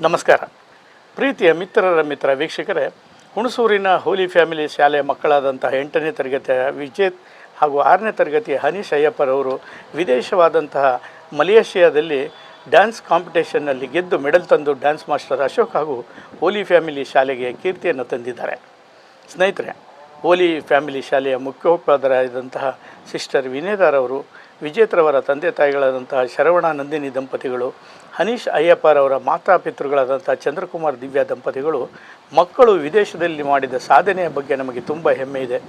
ನಮಸ್ಕಾರ. ಪ್ರೀತಿಯ ಮಿತ್ರರ ಮಿತ್ರ ವೀಕ್ಷಕರೇ, ಹುಣಸೂರಿನ ಹೋಲಿ ಫ್ಯಾಮಿಲಿ ಶಾಲೆಯ ಮಕ್ಕಳಾದಂತಹ 8ನೇ ತರಗತಿಯ ವಿಜೇತ್ ಹಾಗೂ 6ನೇ ತರಗತಿಯ ಹನೀಶ್ ಅಯ್ಯಪ್ಪರವರು ವಿದೇಶವಾದಂತಹ ಮಲೇಷಿಯಾದಲ್ಲಿ ಡ್ಯಾನ್ಸ್ ಕಾಂಪಿಟೇಷನ್ನಲ್ಲಿ ಗೆದ್ದು ಮೆಡಲ್ ತಂದು ಡ್ಯಾನ್ಸ್ ಮಾಸ್ಟರ್ ಅಶೋಕ್ ಹಾಗೂ ಹೋಲಿ ಫ್ಯಾಮಿಲಿ ಶಾಲೆಗೆ ಕೀರ್ತಿಯನ್ನು ತಂದಿದ್ದಾರೆ. ಸ್ನೇಹಿತರೆ, ಹೋಲಿ ಫ್ಯಾಮಿಲಿ ಶಾಲೆಯ ಮುಖ್ಯೋಪಾಧ್ಯಾಯರಾದಂತಹ ಸಿಸ್ಟರ್ ವಿನೇದಾರವರು, ವಿಜೇತ್ರವರ ತಂದೆ ತಾಯಿಗಳಾದಂತಹ ಶರವಣ ನಂದಿನಿ ದಂಪತಿಗಳು, ಹನೀಶ್ ಅಯ್ಯಪ್ಪರವರ ಮಾತಾಪಿತೃಗಳಾದಂಥ ಚಂದ್ರಕುಮಾರ್ ದಿವ್ಯಾ ದಂಪತಿಗಳು ಮಕ್ಕಳು ವಿದೇಶದಲ್ಲಿ ಮಾಡಿದ ಸಾಧನೆಯ ಬಗ್ಗೆ ನಮಗೆ ತುಂಬ ಹೆಮ್ಮೆ ಇದೆ.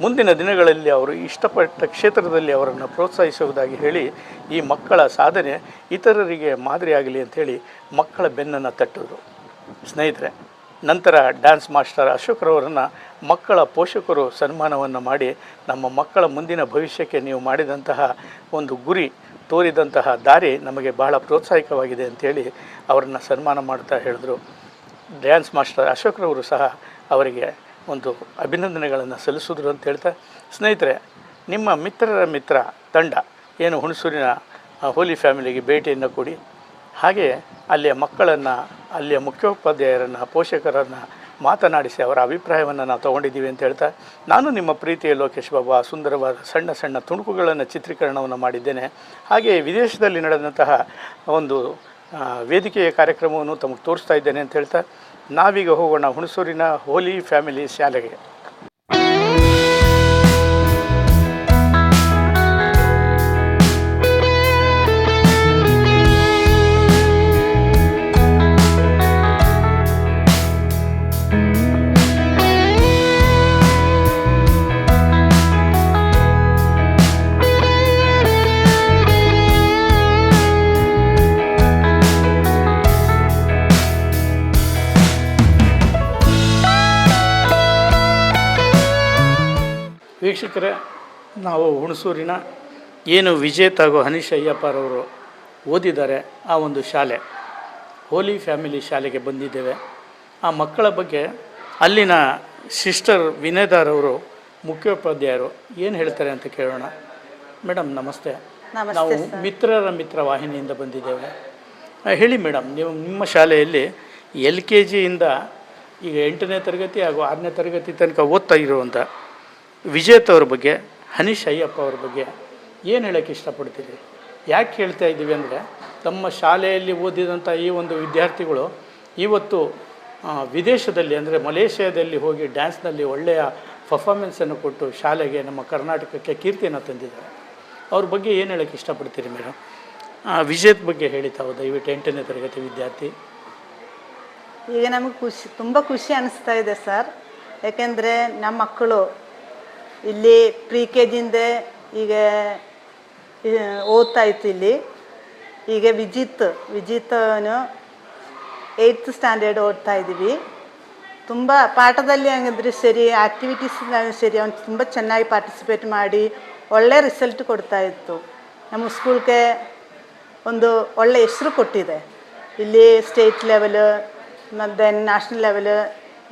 ಮುಂದಿನ ದಿನಗಳಲ್ಲಿ ಅವರು ಇಷ್ಟಪಟ್ಟ ಕ್ಷೇತ್ರದಲ್ಲಿ ಅವರನ್ನು ಪ್ರೋತ್ಸಾಹಿಸುವುದಾಗಿ ಹೇಳಿ ಈ ಮಕ್ಕಳ ಸಾಧನೆ ಇತರರಿಗೆ ಮಾದರಿಯಾಗಲಿ ಅಂಥೇಳಿ ಮಕ್ಕಳ ಬೆನ್ನನ್ನು ತಟ್ಟಿದ್ರು. ಸ್ನೇಹಿತರೆ, ನಂತರ ಡ್ಯಾನ್ಸ್ ಮಾಸ್ಟರ್ ಅಶೋಕ್ರವರನ್ನು ಮಕ್ಕಳ ಪೋಷಕರು ಸನ್ಮಾನವನ್ನು ಮಾಡಿ ನಮ್ಮ ಮಕ್ಕಳ ಮುಂದಿನ ಭವಿಷ್ಯಕ್ಕೆ ನೀವು ಮಾಡಿದಂತಹ ಒಂದು ಗುರಿ ತೋರಿದಂತಹ ದಾರಿ ನಮಗೆ ಬಹಳ ಪ್ರೋತ್ಸಾಹಕವಾಗಿದೆ ಅಂಥೇಳಿ ಅವರನ್ನು ಸನ್ಮಾನ ಮಾಡ್ತಾ ಹೇಳಿದ್ರು. ಡ್ಯಾನ್ಸ್ ಮಾಸ್ಟರ್ ಅಶೋಕ್ರವರು ಸಹ ಅವರಿಗೆ ಒಂದು ಅಭಿನಂದನೆಗಳನ್ನು ಸಲ್ಲಿಸಿದ್ರು ಅಂತ ಹೇಳ್ತಾ, ಸ್ನೇಹಿತರೆ, ನಿಮ್ಮ ಮಿತ್ರರ ಮಿತ್ರ ತಂಡ ಏನು ಹುಣಸೂರಿನ ಹೋಲಿ ಫ್ಯಾಮಿಲಿಗೆ ಭೇಟಿಯನ್ನು ಕೊಡಿ, ಹಾಗೆ ಅಲ್ಲಿಯ ಮಕ್ಕಳನ್ನು, ಅಲ್ಲಿಯ ಮುಖ್ಯೋಪಾಧ್ಯಾಯರನ್ನು, ಪೋಷಕರನ್ನು ಮಾತನಾಡಿಸಿ ಅವರ ಅಭಿಪ್ರಾಯವನ್ನು ನಾವು ತೊಗೊಂಡಿದ್ದೀವಿ ಅಂತ ಹೇಳ್ತಾ, ನಾನು ನಿಮ್ಮ ಪ್ರೀತಿಯ ಲೋಕೇಶ್ ಬಾಬಾ ಸುಂದರವಾದ ಸಣ್ಣ ಸಣ್ಣ ತುಣುಕುಗಳನ್ನು ಚಿತ್ರೀಕರಣವನ್ನು ಮಾಡಿದ್ದೇನೆ. ಹಾಗೆ ವಿದೇಶದಲ್ಲಿ ನಡೆದಂತಹ ಒಂದು ವೇದಿಕೆಯ ಕಾರ್ಯಕ್ರಮವನ್ನು ತಮಗೆ ತೋರಿಸ್ತಾ ಇದ್ದೇನೆ ಅಂತ ಹೇಳ್ತಾ, ನಾವೀಗ ಹೋಗೋಣ ಹುಣಸೂರಿನ ಹೋಲಿ ಫ್ಯಾಮಿಲಿ ಶಾಲೆಗೆ. ವೀಕ್ಷಕರೇ, ನಾವು ಹುಣಸೂರಿನ ಏನು ವಿಜೇತ್ ಹಾಗೂ ಹನೀಶ್ ಅಯ್ಯಪ್ಪರವರು ಓದಿದ್ದಾರೆ ಆ ಒಂದು ಶಾಲೆ ಹೋಲಿ ಫ್ಯಾಮಿಲಿ ಶಾಲೆಗೆ ಬಂದಿದ್ದೇವೆ. ಆ ಮಕ್ಕಳ ಬಗ್ಗೆ ಅಲ್ಲಿನ ಸಿಸ್ಟರ್ ವಿನೇದಾರವರು ಮುಖ್ಯೋಪಾಧ್ಯಾಯರು ಏನು ಹೇಳ್ತಾರೆ ಅಂತ ಕೇಳೋಣ. ಮೇಡಮ್ ನಮಸ್ತೆ. ನಾವು ಮಿತ್ರರ ಮಿತ್ರ ವಾಹಿನಿಯಿಂದ ಬಂದಿದ್ದೇವೆ. ಹೇಳಿ ಮೇಡಮ್, ನೀವು ನಿಮ್ಮ ಶಾಲೆಯಲ್ಲಿ LKG ಇಂದ ಈಗ 8ನೇ ತರಗತಿ ಹಾಗೂ 6ನೇ ತರಗತಿ ತನಕ ಓದ್ತಾ ಇರುವಂಥ ವಿಜೇತ್ ಅವ್ರ ಬಗ್ಗೆ, ಹನೀಶ್ ಅಯ್ಯಪ್ಪ ಅವ್ರ ಬಗ್ಗೆ ಏನು ಹೇಳೋಕ್ಕೆ ಇಷ್ಟಪಡ್ತೀರಿ? ಯಾಕೆ ಹೇಳ್ತಾ ಇದ್ದೀವಿ ಅಂದರೆ, ತಮ್ಮ ಶಾಲೆಯಲ್ಲಿ ಓದಿದಂಥ ಈ ಒಂದು ವಿದ್ಯಾರ್ಥಿಗಳು ಇವತ್ತು ವಿದೇಶದಲ್ಲಿ ಅಂದರೆ ಮಲೇಷಿಯಾದಲ್ಲಿ ಹೋಗಿ ಡ್ಯಾನ್ಸ್ನಲ್ಲಿ ಒಳ್ಳೆಯ ಪರ್ಫಾರ್ಮೆನ್ಸನ್ನು ಕೊಟ್ಟು ಶಾಲೆಗೆ, ನಮ್ಮ ಕರ್ನಾಟಕಕ್ಕೆ ಕೀರ್ತಿಯನ್ನು ತಂದಿದ್ದಾರೆ. ಅವ್ರ ಬಗ್ಗೆ ಏನು ಹೇಳೋಕ್ಕೆ ಇಷ್ಟಪಡ್ತೀರಿ ಮೇಡಮ್? ವಿಜೇತ್ ಬಗ್ಗೆ ಹೇಳಿ ತಾವು ದಯವಿಟ್ಟು. 8ನೇ ತರಗತಿ ವಿದ್ಯಾರ್ಥಿ. ಈಗ ನಮಗೆ ತುಂಬ ಖುಷಿ ಅನಿಸ್ತಾ ಇದೆ ಸರ್. ಯಾಕೆಂದರೆ ನಮ್ಮ ಮಕ್ಕಳು ಇಲ್ಲಿ ಪ್ರಿ-KGಯಿಂದ ಈಗ ಓದ್ತಾ ಇತ್ತು. ಇಲ್ಲಿ ಈಗ ವಿಜಿತನು 8th ಸ್ಟ್ಯಾಂಡರ್ಡ್ ಓದ್ತಾ ಇದ್ದೀವಿ. ತುಂಬ ಪಾಠದಲ್ಲಿ ಹಂಗಂದ್ರೆ ಸರಿ, ಆ್ಯಕ್ಟಿವಿಟೀಸ್ ಸರಿ, ಅವನು ತುಂಬ ಚೆನ್ನಾಗಿ ಪಾರ್ಟಿಸಿಪೇಟ್ ಮಾಡಿ ಒಳ್ಳೆ ರಿಸಲ್ಟ್ ಕೊಡ್ತಾ ಇತ್ತು. ನಮ್ಮ ಸ್ಕೂಲ್ಗೆ ಒಂದು ಒಳ್ಳೆ ಹೆಸರು ಕೊಟ್ಟಿದೆ. ಇಲ್ಲಿ ಸ್ಟೇಟ್ ಲೆವೆಲ್ ಮತ್ತು then national level,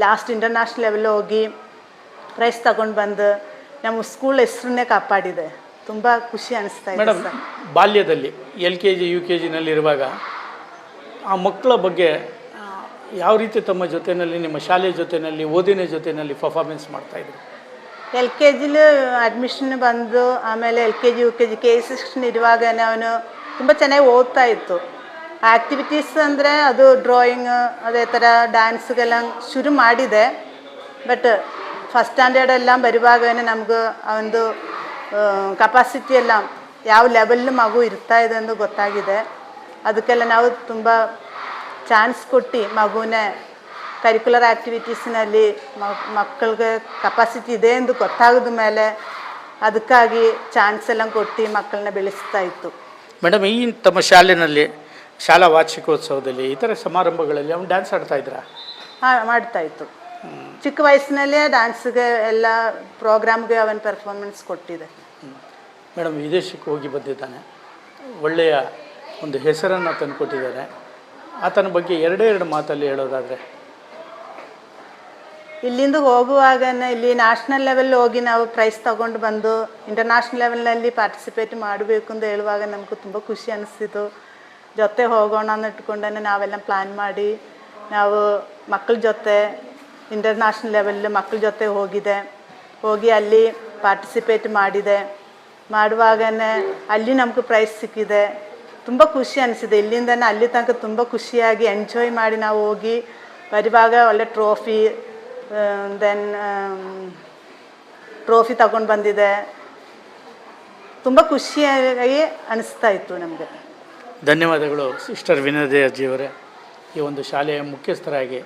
last international level ಹೋಗಿ ಪ್ರೈಸ್ ತಗೊಂಡು ಬಂದು ನಮ್ಮ ಸ್ಕೂಲ್ ಹೆಸರನ್ನೇ ಕಾಪಾಡಿದೆ. ತುಂಬ ಖುಷಿ ಅನಿಸ್ತಾ ಇದೆ. ಮೇಡಮ್, ಬಾಲ್ಯದಲ್ಲಿ LKG UKGನಲ್ಲಿರುವಾಗ ಆ ಮಕ್ಕಳ ಬಗ್ಗೆ ಯಾವ ರೀತಿ ತಮ್ಮ ಜೊತೆಯಲ್ಲಿ, ನಿಮ್ಮ ಶಾಲೆ ಜೊತೆಯಲ್ಲಿ, ಓದಿನ ಜೊತೆಯಲ್ಲಿ ಪರ್ಫಾರ್ಮೆನ್ಸ್ ಮಾಡ್ತಾಯಿದ್ರು? LKGಲಿ ಅಡ್ಮಿಷನ್ ಬಂದು ಆಮೇಲೆ LKG UKG KG ಸೆಕ್ಷನ್ ಇರುವಾಗ ಅವನು ತುಂಬ ಚೆನ್ನಾಗಿ ಓದ್ತಾ ಇತ್ತು. ಆ್ಯಕ್ಟಿವಿಟೀಸ್ ಅಂದರೆ ಅದು ಡ್ರಾಯಿಂಗ್, ಅದೇ ಥರ ಡ್ಯಾನ್ಸ್ಗೆಲ್ಲ ಶುರು ಮಾಡಿದೆ. ಬಟ್ ಫಸ್ಟ್ ಸ್ಟ್ಯಾಂಡರ್ಡೆಲ್ಲ ಬರುವಾಗ ನಮಗೂ ಒಂದು ಕೆಪಾಸಿಟಿ ಎಲ್ಲ ಯಾವ ಲೆವೆಲ್ ಮಗು ಇರ್ತಾ ಇದೆ ಎಂದು ಗೊತ್ತಾಗಿದೆ. ಅದಕ್ಕೆಲ್ಲ ನಾವು ತುಂಬ ಚಾನ್ಸ್ ಕೊಟ್ಟು ಮಗುನೇ ಕರಿಕ್ಯುಲರ್ ಆ್ಯಕ್ಟಿವಿಟೀಸ್ನಲ್ಲಿ ಮಕ್ಕಳಿಗೆ ಕೆಪಾಸಿಟಿ ಇದೆ ಎಂದು ಗೊತ್ತಾಗಿದ ಮೇಲೆ ಅದಕ್ಕಾಗಿ ಚಾನ್ಸ್ ಎಲ್ಲ ಕೊಟ್ಟು ಮಕ್ಕಳನ್ನ ಬೆಳೆಸ್ತಾ ಇತ್ತು. ಮೇಡಮ್, ಈ ತಮ್ಮ ಶಾಲೆಯಲ್ಲಿ ಶಾಲಾ ವಾರ್ಷಿಕೋತ್ಸವದಲ್ಲಿ ಇತರ ಸಮಾರಂಭಗಳಲ್ಲಿ ಅವನು ಡ್ಯಾನ್ಸ್ ಆಡ್ತಾ ಇದ್ರಾ? ಹಾಂ, ಮಾಡ್ತಾಯಿತ್ತು. ಚಿಕ್ಕ ವಯಸ್ಸಿನಲ್ಲೇ ಡ್ಯಾನ್ಸ್ಗೆ ಎಲ್ಲ ಪ್ರೋಗ್ರಾಮ್ಗೆ ಅವನ ಪರ್ಫಾರ್ಮೆನ್ಸ್ ಕೊಟ್ಟಿದೆ. ಮೇಡಮ್, ವಿದೇಶಕ್ಕೆ ಹೋಗಿ ಬಂದಿದ್ದಾನೆ, ಒಳ್ಳೆಯ ಒಂದು ಹೆಸರನ್ನು ತಂದು ಕೊಟ್ಟಿದ್ದಾನೆ. ಆತನ ಬಗ್ಗೆ ಎರಡು ಮಾತಲ್ಲಿ ಹೇಳೋದಾದರೆ, ಇಲ್ಲಿಂದ ಹೋಗುವಾಗ ಇಲ್ಲಿ ನ್ಯಾಷನಲ್ ಲೆವೆಲ್ ಹೋಗಿ ನಾವು ಪ್ರೈಸ್ ತಗೊಂಡು ಬಂದು ಇಂಟರ್ನ್ಯಾಷನಲ್ ಲೆವೆಲ್ನಲ್ಲಿ ಪಾರ್ಟಿಸಿಪೇಟ್ ಮಾಡಬೇಕು ಅಂತ ಹೇಳುವಾಗ ನಮಗೂ ತುಂಬ ಖುಷಿ ಅನಿಸ್ತಿತ್ತು. ಜೊತೆ ಹೋಗೋಣ ಅಂತ ಇಟ್ಕೊಂಡೇ ನಾವೆಲ್ಲ ಪ್ಲ್ಯಾನ್ ಮಾಡಿ ನಾವು ಮಕ್ಕಳ ಜೊತೆ ಇಂಟರ್ನ್ಯಾಷನಲ್ ಲೆವೆಲ್ ಮಕ್ಕಳ ಜೊತೆ ಹೋಗಿ ಅಲ್ಲಿ ಪಾರ್ಟಿಸಿಪೇಟ್ ಮಾಡುವಾಗನೇ ಅಲ್ಲಿ ನಮ್ಗೆ ಪ್ರೈಸ್ ಸಿಕ್ಕಿದೆ. ತುಂಬ ಖುಷಿ ಅನಿಸಿದೆ. ಇಲ್ಲಿಂದನೇ ಅಲ್ಲಿ ತನಕ ತುಂಬ ಖುಷಿಯಾಗಿ ಎಂಜಾಯ್ ಮಾಡಿ ನಾವು ಹೋಗಿ ಬರುವಾಗ ಒಳ್ಳೆ ಟ್ರೋಫಿ ತಗೊಂಡು ಬಂದಿದೆ. ತುಂಬ ಖುಷಿಯಾಗಿ ಅನಿಸ್ತಾ ಇತ್ತು ನಮಗೆ. ಧನ್ಯವಾದಗಳು ಸಿಸ್ಟರ್ ವಿನೋದಯ್ಯಜಿಯವರೇ. ಈ ಒಂದು ಶಾಲೆಯ ಮುಖ್ಯಸ್ಥರಾಗಿ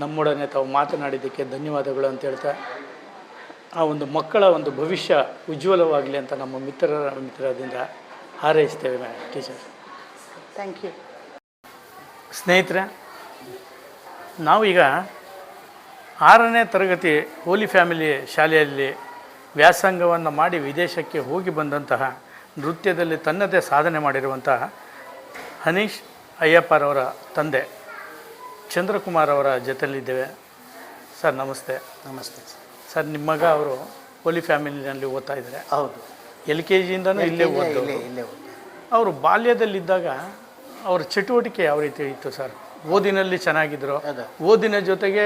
ನಮ್ಮೊಡನೆ ತಾವು ಮಾತನಾಡಿದ್ದಕ್ಕೆ ಧನ್ಯವಾದಗಳು ಅಂತ ಹೇಳ್ತಾ, ಆ ಒಂದು ಮಕ್ಕಳ ಒಂದು ಭವಿಷ್ಯ ಉಜ್ವಲವಾಗಲಿ ಅಂತ ನಮ್ಮ ಮಿತ್ರದಿಂದ ಹಾರೈಸ್ತೇವೆ ಟೀಚರ್. Thank you. ಸ್ನೇಹಿತರೆ, ನಾವೀಗ 6ನೇ ತರಗತಿ ಹೋಲಿ ಫ್ಯಾಮಿಲಿ ಶಾಲೆಯಲ್ಲಿ ವ್ಯಾಸಂಗವನ್ನು ಮಾಡಿ ವಿದೇಶಕ್ಕೆ ಹೋಗಿ ಬಂದಂತಹ ನೃತ್ಯದಲ್ಲಿ ತನ್ನದೇ ಸಾಧನೆ ಮಾಡಿರುವಂತಹ ಹನೀಶ್ ಅಯ್ಯಪ್ಪರವರ ತಂದೆ ಚಂದ್ರಕುಮಾರ್ ಅವರ ಜೊತೆಯಲ್ಲಿದ್ದೇವೆ. ಸರ್ ನಮಸ್ತೆ. ನಮಸ್ತೆ ಸರ್, ನಿಮ್ಮ ಮಗ ಅವರು ಹೋಲಿ ಫ್ಯಾಮಿಲಿನಲ್ಲಿ ಓದ್ತಾ ಇದ್ದಾರೆ. ಹೌದು, LKGಯಿಂದನೂ ಇಲ್ಲೇ ಓದಿದ್ರು. ಅವರು ಬಾಲ್ಯದಲ್ಲಿದ್ದಾಗ ಅವರ ಚಟುವಟಿಕೆ ಯಾವ ರೀತಿ ಇತ್ತು ಸರ್? ಓದಿನಲ್ಲಿ ಚೆನ್ನಾಗಿದ್ರು, ಓದಿನ ಜೊತೆಗೆ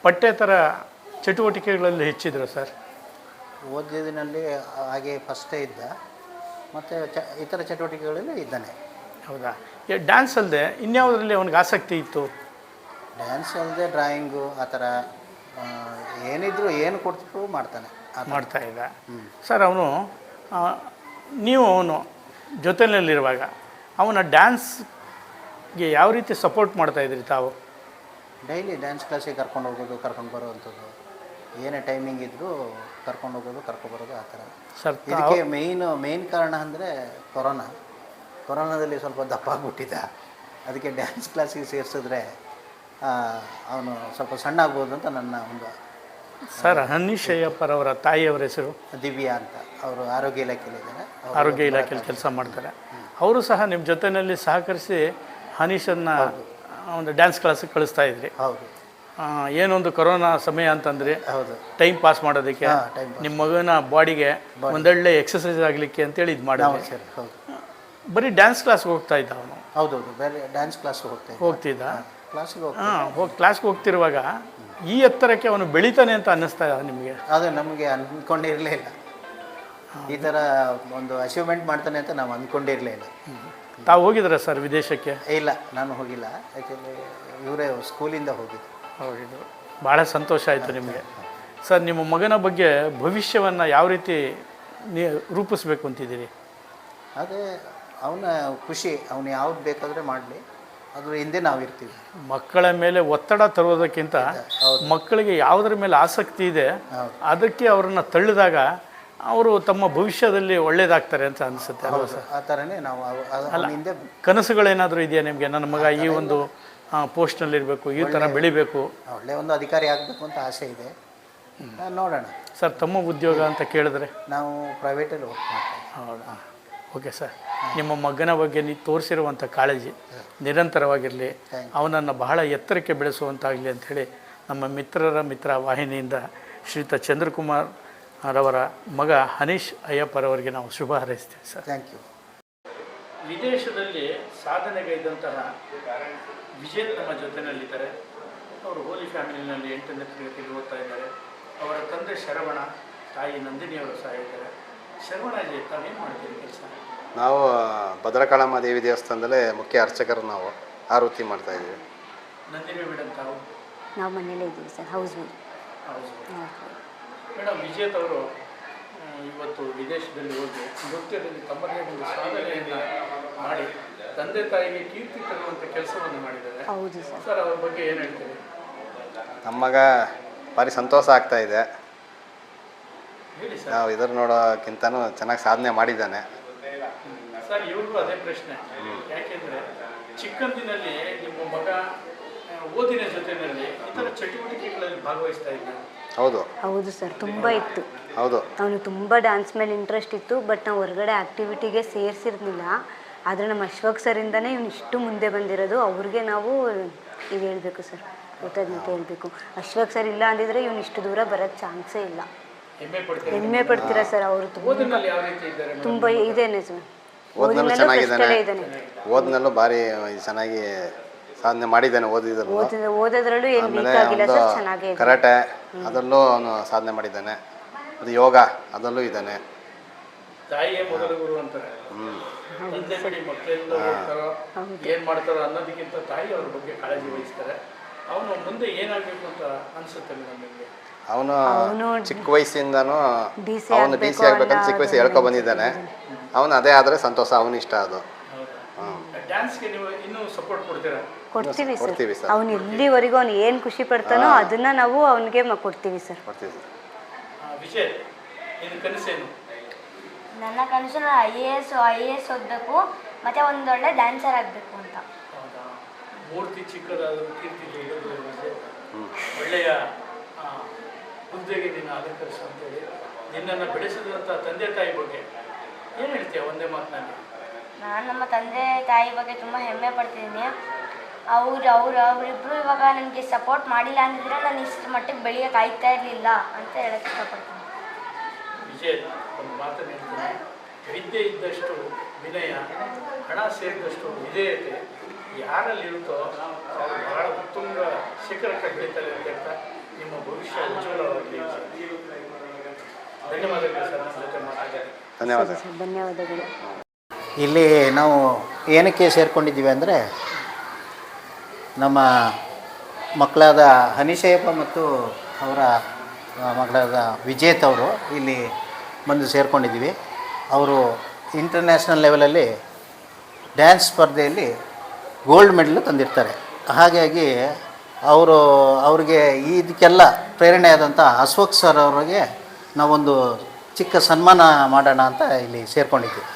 ಪಠ್ಯೇತರ ಚಟುವಟಿಕೆಗಳಲ್ಲಿ ಹೆಚ್ಚಿದ್ರು ಸರ್? ಓದಿನಲ್ಲಿ ಹಾಗೆ ಫಸ್ಟೇ ಇದ್ದ, ಮತ್ತು ಇತರ ಚಟುವಟಿಕೆಗಳಲ್ಲಿ ಇದ್ದಾನೆ. ಹೌದಾ? ಡ್ಯಾನ್ಸ್ ಅಲ್ಲದೆ ಇನ್ಯಾವುದರಲ್ಲಿ ಅವನಿಗೆ ಆಸಕ್ತಿ ಇತ್ತು? ಡ್ಯಾನ್ಸ್ ಅಲ್ಲದೆ ಡ್ರಾಯಿಂಗು ಆ ಥರ ಏನಿದ್ರು ಏನು ಕೊಡ್ತಿದ್ರು ಮಾಡ್ತಾ ಇದ್ದ. ಸರ್, ಅವನು ಜೊತೆಯಲ್ಲಿರುವಾಗ ಅವನ ಡ್ಯಾನ್ಸ್ಗೆ ಯಾವ ರೀತಿ ಸಪೋರ್ಟ್ ಮಾಡ್ತಾಯಿದ್ರಿ ತಾವು? ಡೈಲಿ ಡ್ಯಾನ್ಸ್ ಕ್ಲಾಸಿಗೆ ಕರ್ಕೊಂಡು ಹೋಗೋದು, ಕರ್ಕೊಂಡು ಬರೋವಂಥದ್ದು, ಏನೇ ಟೈಮಿಂಗ್ ಇದ್ದರೂ ಕರ್ಕೊಂಡು ಹೋಗೋದು, ಕರ್ಕೊಬರೋದು ಆ ಥರ. ಸರ್, ಇದಕ್ಕೆ ಮೇಯ್ನ್ ಕಾರಣ ಅಂದರೆ ಕೊರೋನಾದಲ್ಲಿ ಸ್ವಲ್ಪ ದಪ್ಪ ಆಗ್ಬಿಟ್ಟಿದ್ದ. ಅದಕ್ಕೆ ಡ್ಯಾನ್ಸ್ ಕ್ಲಾಸಿಗೆ ಸೇರಿಸಿದ್ರೆ ಅವನು ಸ್ವಲ್ಪ ಸಣ್ಣ ಆಗ್ಬೋದು ಅಂತ ನನ್ನ ಒಂದು. ಸರ್, ಹನೀಶ್ ಅಯ್ಯಪ್ಪರವರ ತಾಯಿಯವರ ಹೆಸರು ದಿವ್ಯಾ ಅಂತ. ಅವರು ಆರೋಗ್ಯ ಇಲಾಖೆಯಲ್ಲಿದ್ದಾರೆ. ಆರೋಗ್ಯ ಇಲಾಖೆಯಲ್ಲಿ ಕೆಲಸ ಮಾಡ್ತಾರೆ. ಅವರು ಸಹ ನಿಮ್ಮ ಜೊತೆಯಲ್ಲಿ ಸಹಕರಿಸಿ ಹನೀಶನ್ನು ಒಂದು ಡ್ಯಾನ್ಸ್ ಕ್ಲಾಸಿಗೆ ಕಳಿಸ್ತಾ ಇದ್ರಿ. ಹೌದು. ಏನೊಂದು ಕೊರೋನಾ ಸಮಯ ಅಂತಂದರೆ ಹೌದು, ಟೈಮ್ ಪಾಸ್ ಮಾಡೋದಕ್ಕೆ, ನಿಮ್ಮ ಮಗನ ಬಾಡಿಗೆ ಒಂದೊಳ್ಳೆ ಎಕ್ಸಸೈಸ್ ಆಗಲಿಕ್ಕೆ ಅಂತೇಳಿ ಇದು ಮಾಡಿದ್ವಿ. ಸರಿ, ಹೌದು. ಬರೀ ಡ್ಯಾನ್ಸ್ ಕ್ಲಾಸ್ಗೆ ಹೋಗ್ತಾ ಇದ್ದ ಅವನು? ಹೌದೌದು, ಬೇರೆ ಡ್ಯಾನ್ಸ್ ಕ್ಲಾಸ್ಗೆ ಹೋಗ್ತಿದ್ದ. ಕ್ಲಾಸ್ಗೆ ಹೋಗ್ತಿರುವಾಗ ಈ ಎತ್ತರಕ್ಕೆ ಅವನು ಬೆಳಿತಾನೆ ಅಂತ ಅನ್ನಿಸ್ತಾ ನಿಮಗೆ? ಅದು ನಮಗೆ ಅಂದ್ಕೊಂಡಿರಲೇ ಇಲ್ಲ. ಈ ಥರ ಒಂದು ಅಚೀವ್ಮೆಂಟ್ ಮಾಡ್ತಾನೆ ಅಂತ ನಾವು ಅಂದ್ಕೊಂಡಿರಲೇ ಇಲ್ಲ. ತಾವು ಹೋಗಿದ್ರ ಸರ್ ವಿದೇಶಕ್ಕೆ? ಇಲ್ಲ, ನಾನು ಹೋಗಿಲ್ಲ. ಯಾಕೆಂದರೆ ಇವರೇ ಸ್ಕೂಲಿಂದ ಹೋಗಿದ್ದು. ಭಾಳ ಸಂತೋಷ ಆಯಿತು ನಿಮಗೆ. ಸರ್, ನಿಮ್ಮ ಮಗನ ಬಗ್ಗೆ ಭವಿಷ್ಯವನ್ನು ಯಾವ ರೀತಿ ರೂಪಿಸ್ಬೇಕು ಅಂತಿದ್ದೀರಿ? ಅದೇ ಅವನ ಖುಷಿ, ಅವನು ಯಾವ್ದು ಬೇಕಾದರೆ ಮಾಡಲಿ, ಅದ್ರ ಹಿಂದೆ ನಾವು ಇರ್ತೀವಿ. ಮಕ್ಕಳ ಮೇಲೆ ಒತ್ತಡ ತರುವುದಕ್ಕಿಂತ ಮಕ್ಕಳಿಗೆ ಯಾವುದರ ಮೇಲೆ ಆಸಕ್ತಿ ಇದೆ ಅದಕ್ಕೆ ಅವರನ್ನು ತಳ್ಳಿದಾಗ ಅವರು ತಮ್ಮ ಭವಿಷ್ಯದಲ್ಲಿ ಒಳ್ಳೇದಾಗ್ತಾರೆ ಅಂತ ಅನಿಸುತ್ತೆ. ಆ ಥರನೇ ನಾವು ಹಿಂದೆ. ಕನಸುಗಳೇನಾದರೂ ಇದೆಯಾ ನಿಮಗೆ? ನನ್ನ ಮಗ ಈ ಒಂದು ಪೋಸ್ಟ್ನಲ್ಲಿರಬೇಕು, ಈ ಥರ ಬೆಳಿಬೇಕು, ಒಳ್ಳೆ ಒಂದು ಅಧಿಕಾರಿ ಆಗಬೇಕು ಅಂತ ಆಸೆ ಇದೆ. ನೋಡೋಣ ಸರ್. ತಮ್ಮ ಉದ್ಯೋಗ ಅಂತ ಕೇಳಿದ್ರೆ? ನಾವು ಪ್ರೈವೇಟಲ್ಲಿ ವರ್ಕ್ ಮಾಡ್ತೀವಿ. ಹೌದಾ? Okay sir. ನಿಮ್ಮ ಮಗನ ಬಗ್ಗೆ ನೀವು ತೋರಿಸಿರುವಂಥ ಕಾಳಜಿ ನಿರಂತರವಾಗಿರಲಿ, ಅವನನ್ನು ಬಹಳ ಎತ್ತರಕ್ಕೆ ಬೆಳೆಸುವಂತಾಗಲಿ ಅಂಥೇಳಿ ನಮ್ಮ ಮಿತ್ರ ವಾಹಿನಿಯಿಂದ ಶ್ರೀಯುತ ಚಂದ್ರಕುಮಾರ್ ರವರ ಮಗ ಹನೀಶ್ ಅಯ್ಯಪ್ಪರವರಿಗೆ ನಾವು ಶುಭ ಹಾರೈಸ್ತೀವಿ ಸರ್. Thank you. ವಿದೇಶದಲ್ಲಿ ಸಾಧನೆಗೈದಂತಹ ವಿಜಯ್ ನಮ್ಮ ಜೊತೆಯಲ್ಲಿದ್ದಾರೆ. ಅವರು ಹೋಲಿ ಫ್ಯಾಮಿಲಿನಲ್ಲಿ 8ನೇ ತರಗತಿಗೆ ಓದ್ತಾ ಇದ್ದಾರೆ. ಅವರ ತಂದೆ ಶರವಣ, ತಾಯಿ ನಂದಿನಿಯವರು ಸಹ ಇದ್ದಾರೆ. ಶರವಣಾಜಿ, ತಾವೇನು ಮಾಡ್ತೀರಿ ಕೆಲಸ? ನಾವು ಭದ್ರಕಾಳಮ್ಮ ದೇವಿ ದೇವಸ್ಥಾನದಲ್ಲೇ ಮುಖ್ಯ ಅರ್ಚಕರು. ನಾವು ಆವೃತ್ತಿ ಮಾಡ್ತಾಯಿದ್ದೀವಿ. ನಂದಿನಿ ಮೇಡಮ್, ತಾವು? ನಾವು ಮನೇಲೇ ಇದ್ದೀವಿ ಸರ್, ಹೌಸ್ ಮೇಡಮ್, ವಿಜೇತ್ ಅವರು ಇವತ್ತು ವಿದೇಶದಲ್ಲಿ ಹೋಗಿ ನೃತ್ಯದಲ್ಲಿ ತಮ್ಮದೇ ಒಂದು ಸಾಧನೆಯನ್ನು ಮಾಡಿ ತಂದೆ ತಾಯಿಗೆ ಕೀರ್ತಿ ತರುವಂಥ ಕೆಲಸವನ್ನು ಮಾಡಿದ್ದಾರೆ. ಹೌದು ಸರ್. ಸರ್, ಅವ್ರ ಬಗ್ಗೆ ಏನು ಹೇಳ್ತೀರಿ? ನಮ್ಮ ಮಗ ಭಾರಿ ಸಂತೋಷ ಆಗ್ತಾ ಇದೆ. ಹೇಳಿ ಸರ್. ನಾವು ಇದನ್ನು ನೋಡೋಕ್ಕಿಂತನೂ ಚೆನ್ನಾಗಿ ಸಾಧನೆ ಮಾಡಿದ್ದಾನೆ ಸರ್. ಇವ್ರಿಗೂ ಅದೇ ಪ್ರಶ್ನೆ. ಯಾಕೆಂದರೆ ಚಿಕ್ಕಂದಿನಲ್ಲಿ ನಿಮ್ಮ ಮಗ ಓದಿನ ಜೊತೆಯಲ್ಲಿ ಇತರ ಚಟುವಟಿಕೆಗಳಲ್ಲಿ ಭಾಗವಹಿಸ್ತಾ ಇದ್ದಾರೆ. ಹೌದು ಸರ್, ತುಂಬ ಇತ್ತು. ಹೌದು, ಅವನು ತುಂಬ ಡ್ಯಾನ್ಸ್ ಮೇಲೆ ಇಂಟ್ರೆಸ್ಟ್ ಇತ್ತು. ಬಟ್ ನಾವು ಹೊರಗಡೆ ಆ್ಯಕ್ಟಿವಿಟಿಗೆ ಸೇರಿಸಿರ್ಲಿಲ್ಲ. ಆದರೆ ನಮ್ಮ ಅಶ್ವಕ್ ಸರಿಂದನೇ ಇವನು ಇಷ್ಟು ಮುಂದೆ ಬಂದಿರೋದು. ಅವ್ರಿಗೆ ನಾವು ಇದು ಹೇಳಬೇಕು ಸರ್, ಕೃತಜ್ಞತೆ ಹೇಳಬೇಕು. ಅಶ್ವಕ್ ಸರ್ ಇಲ್ಲ ಅಂದಿದ್ರೆ ಇವನು ಇಷ್ಟು ದೂರ ಬರೋಕ್ಕೆ ಚಾನ್ಸೇ ಇಲ್ಲ. ಹೆಮ್ಮೆ ಪಡ್ತೀರಾ ಸರ್. ಅವರು ತುಂಬ ಇದೇನೆ ಸರ್, ಓದಿನಲ್ಲೂ ಚೆನ್ನಾಗಿದ್ದಾನೆ. ಓದಿನಲ್ಲೂ ಭಾರಿ ಚೆನ್ನಾಗಿ ಸಾಧನೆ ಮಾಡಿದ್ದಾನೆ ಓದಿದ್ರು. ಓದೋದ್ರಲ್ಲೂ ಏನು ಆಮೇಲೆ ವೀಕ್ ಆಗಿಲ್ಲ ಒಂದು ಸರ್, ಚೆನ್ನಾಗೇ ಇದೆ. ಕರಾಟೆ ಅದರಲ್ಲೂ ಅವನು ಸಾಧನೆ ಮಾಡಿದ್ದಾನೆ. ಅದು ಯೋಗ ಅದರಲ್ಲೂ ಇದ್ದಾನೆ. ತಾಯಿಯೇ ಮೊದಲ ಗುರು ಅಂತಾರೆ. ತಂದೆ ಬಡಿ ಮಕ್ಕಳೆಲ್ಲ ಹೋಗ್ತಾರೋ ಏನು ಮಾಡ್ತಾರೋ ಅನ್ನೋದಕ್ಕಿಂತ ತಾಯಿ ಅವ್ರ ಬಗ್ಗೆ ಕಾಳಜಿ ವಹಿಸ್ತಾರೆ. ಅವನು ಮುಂದೆ ಏನಾಗಬೇಕು ಅಂತ ಅನಿಸುತ್ತೆ ನಮಗೆ. ಅವನು ಚಿಕ್ಕ ವಯಸ್ಸಿಂದನೂ ಅವನು ಡಿ ಸಿ ಆಗ್ಬೇಕಂತ ಚಿಕ್ಕ ವಯಸ್ಸು ಹೇಳ್ಕೊ ಬಂದಿದ್ದಾನೆ. ಅವನು ಅದೇ ಆದರೆ ಸಂತೋಷ, ಅವನು ಇಷ್ಟ ಅದು. ಡ್ಯಾನ್ಸ್ಗೆ ನೀವು ಇನ್ನೂ ಸಪೋರ್ಟ್ ಕೊಡ್ತೀರಾ? ಕೊಡ್ತೀವಿ ಸರ್. ಅವ್ನು ಎಲ್ಲಿವರೆಗೂ ಅವ್ನು ಏನು ಖುಷಿ ಪಡ್ತಾನೋ ಅದನ್ನ ನಾವು ಅವನಿಗೆ ಕೊಡ್ತೀವಿ ಸರ್. ವಿಜಯ್, ನಿನ್ನ ಕನಸೇನು? ನನ್ನ ಕನಸು IAS ಓದಬೇಕು ಮತ್ತು ಒಂದೊಳ್ಳೆ ಡ್ಯಾನ್ಸರ್ ಆಗಬೇಕು ಅಂತ. ಮೂರ್ತಿ ಚಿಕ್ಕದಾದರೂ ಕೀರ್ತಿ ದೊಡ್ಡದು, ಒಳ್ಳೆಯ ಹುದ್ದೆಗೆ ನಿನ್ನ ಅಲಂಕರಿಸು ಅಂತೇಳಿ ನಿನ್ನನ್ನು ಬೆಳೆಸಿದಂಥ ತಂದೆ ತಾಯಿ ಬಗ್ಗೆ ಏನು ಹೇಳ್ತೀಯ ಒಂದೇ ಮಾತಿನಲ್ಲಿ? ನಾನು ನಮ್ಮ ತಂದೆ ತಾಯಿ ಬಗ್ಗೆ ತುಂಬ ಹೆಮ್ಮೆ ಪಡ್ತಿದ್ದೀನಿ. ಅವರಿಬ್ಬರು ಇವಾಗ ನನಗೆ ಸಪೋರ್ಟ್ ಮಾಡಿಲ್ಲ ಅಂದಿದ್ರೆ ನಾನು ಇಷ್ಟು ಮಟ್ಟಿಗೆ ಬೆಳೆಯೋಕೆ ಆಗ್ತಾ ಇರಲಿಲ್ಲ ಅಂತ ಹೇಳಕ್ಕೆ ಇಷ್ಟಪಡ್ತೀನಿ. ವಿಜಯ್, ಒಂದು ಮಾತನ್ನು ಹೇಳ್ತೀನಿ, ವಿದ್ಯೆ ಇದ್ದಷ್ಟು ವಿನಯ, ಹಣ ಸೇರಿದಷ್ಟು ವಿಧೇಯತೆ ಯಾರಲ್ಲಿರುತ್ತೋ ಅವರು ಬಹಳ ಉತ್ತುಂಗ ಶಿಖರಕ್ಕೆ ಬೆಳೀತಾರೆ ಅಂತ ಹೇಳ್ತಾ ನಿಮ್ಮ ಭವಿಷ್ಯ ಉಜ್ವಲವಾಗಲಿ. ಧನ್ಯವಾದಗಳು ಸರ್, ನಮ್ಮ ಜೊತೆ ಮಾತಾಡಿ. ಧನ್ಯವಾದಗಳು. ಇಲ್ಲಿ ನಾವು ಏನಕ್ಕೆ ಸೇರಿಕೊಂಡಿದ್ದೀವಿ ಅಂದರೆ ನಮ್ಮ ಮಕ್ಕಳಾದ ಹನಿಶಯಪ್ಪ ಮತ್ತು ಅವರ ಮಗಳಾದ ವಿಜೇತ್ ಅವರು ಇಲ್ಲಿ ಬಂದು ಸೇರಿಕೊಂಡಿದ್ದೀವಿ. ಅವರು ಇಂಟರ್ನ್ಯಾಷನಲ್ ಲೆವೆಲಲ್ಲಿ ಡ್ಯಾನ್ಸ್ ಸ್ಪರ್ಧೆಯಲ್ಲಿ ಗೋಲ್ಡ್ ಮೆಡಲ್ ತಂದಿರ್ತಾರೆ. ಹಾಗಾಗಿ ಅವ್ರಿಗೆ ಇದಕ್ಕೆಲ್ಲ ಪ್ರೇರಣೆ ಆದಂಥ ಅಶೋಕ್ ಸರ್ ಅವರಿಗೆ ನಾವೊಂದು ಚಿಕ್ಕ ಸನ್ಮಾನ ಮಾಡೋಣ ಅಂತ ಇಲ್ಲಿ ಸೇರಿಕೊಂಡಿದ್ದೀವಿ.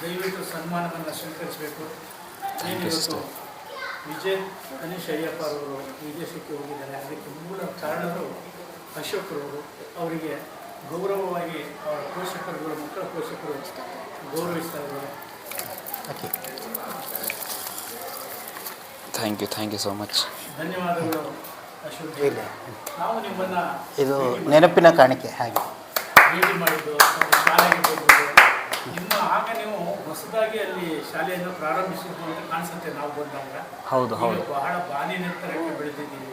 ದಯವಿಟ್ಟು ಸನ್ಮಾನವನ್ನು ಸ್ವೀಕರಿಸಬೇಕು. ಏನಿವತ್ತು ವಿಜಯ್ ಗಣೇಶ್ ಅಯ್ಯಪ್ಪ ಅವರು ವಿದೇಶಕ್ಕೆ ಹೋಗಿದ್ದಾರೆ, ಅದಕ್ಕೆ ಮೂಲ ಕಾರಣರು ಅಶೋಕ್ರವರು. ಅವರಿಗೆ ಗೌರವವಾಗಿ ಅವರ ಪೋಷಕರುಗಳು, ಮಕ್ಕಳ ಪೋಷಕರು ಗೌರವಿಸ್ತಾ ಇದ್ದಾರೆ. Thank you so much. ಧನ್ಯವಾದಗಳು ಅಶೋಕ್. ನಾವು ನಿಮ್ಮನ್ನು ಇದು ನೆನಪಿನ ಕಾಣಿಕೆ. ಹಾಗೆ ಭೇಟಿ ಮಾಡಿದ್ದು ಒಂದು ಶಾಲೆಗೆ ಹೋಗಿದ್ದು, ಆಗ ನೀವು ಹೊಸದಾಗಿ ಅಲ್ಲಿ ಶಾಲೆಯನ್ನು ಪ್ರಾರಂಭಿಸಿದ್ದು ಅಂತ ಕಾಣಿಸುತ್ತೆ. ನಾವು ಬಂದಾಗ ಹೌದು. ಬಹಳ ಬಾಲಿ ನೆತ್ತರಕ್ಕೆ ಬೆಳೆದಿದ್ದೀವಿ.